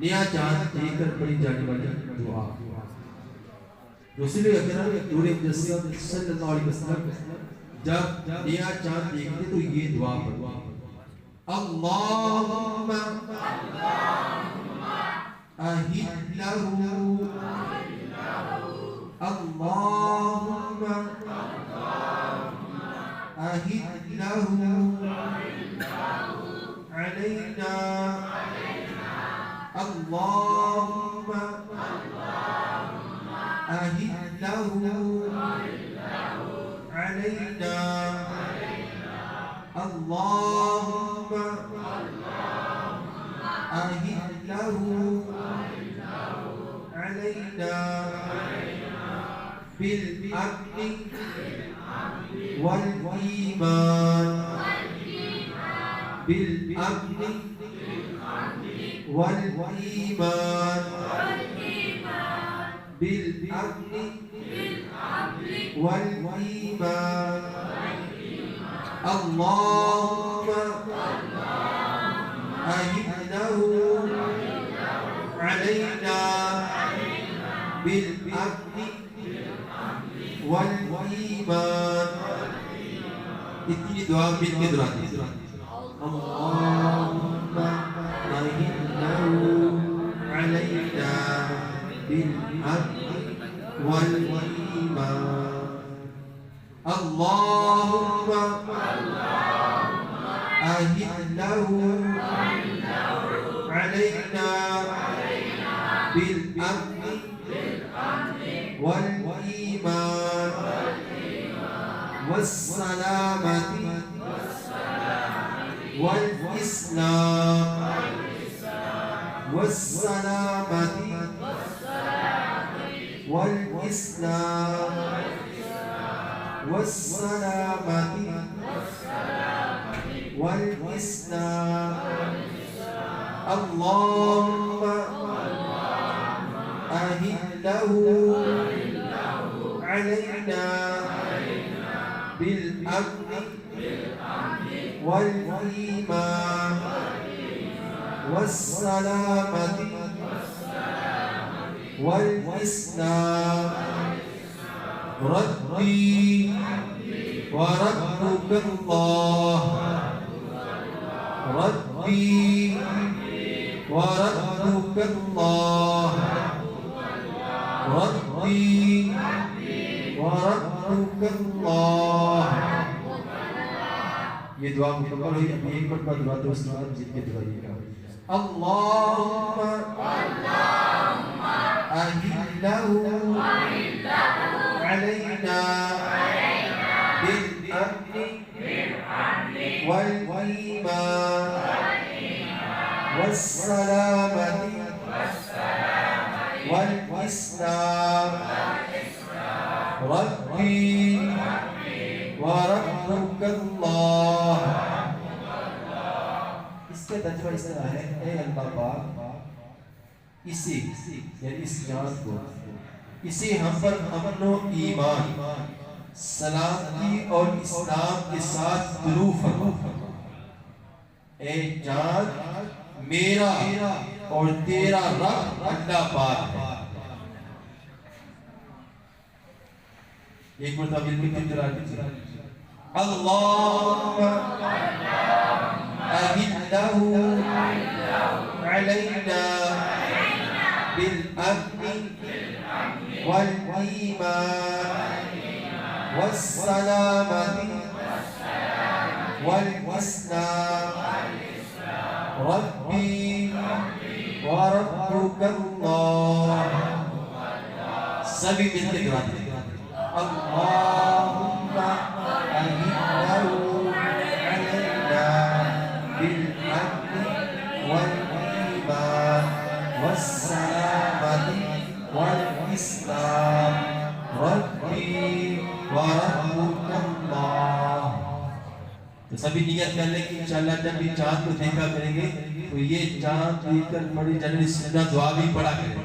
नया चांद देखकर पढ़ी जाने वाली दुआ। रसूल अकरम सल्लल्लाहु अलैहि वसल्लम जब नया चांद देखते तो ये दुआ पढ़ो, अल्लाहुम्मा अहिल्लहु, अल्लाहुम्मा अहिल्लहु अलैना, अल्लाहुम्मा अहिल्लहु अलैना, अल्लाहुम्मा अहिल्लहु अलैना बिल अम्नि वल ईमान, बिल अम्नि वल ईमान, बिल अम्नि वल ईमान, अल्लाहुम्मा अहिल्लहु अलैना बिल अम्नि वल ईमान। इतनी दुआ मिलके दुआती है, अल्लाहुम्मा अहिल्लहु अलैना बिल अम्नि वल ईमान, अल्लाहुम्मा अहिल्लहु अलैना बिल अम्नि वल ईमान वस्सलामति वल इस्लाम, वस्सलामति वल इस्लाम, वस्सलामति वल इस्लाम, अल्लाहुम्मा अहिल्लहु अलैना बिल अम्नि वल ईमान वस्सलामति वल इस्लाम, रब्बी व रब्बुकल्लाह, रब्बी व रब्बुकल्लाह, रब्बी व रब्बुकल्लाह। ये दुआ मुकम्मल हुई। अब एक बार दुआ तो उसके बाद जिद के दुआइएगा, अल्लाहुम्मा अहिल्लहु अलैना बिल अम्नि वल ईमान वस्सलामति वल इस्लाम, रब्बी व रब्बुकल्लाह। इसका तर्जुमा इस तरह है, ऐ अल्लाह पाक इसे यानी इस चाँद को, इसे हम पर अमन व ईमान, सलामती और इस्लाम के साथ दुरूद फरमा। ऐ चाँद मेरा और तेरा रब अल्लाह पाक है। एक मरतबा मिलकर दुआ कीजिए, अल्लाहुम्मा अहिल्लहु अलैना बिल अम्नि वल ईमान वस्सलामति वल इस्लाम, रब्बी व रब्बुकल्लाह। सभी मिलकर दुआ कीजिए, अल्लाहुम्मा अहिल्लहु अलैना बिल अम्नि वल ईमान वस्सलामति वल इस्लाम, रब्बी व रब्बुकल्लाह। तो सभी नियत कर ले कि इंशाअल्लाह जब भी चाँद को देखा करेंगे तो ये चाँद देखकर पढ़ी जाने वाली दुआ भी पढ़ा करेंगे।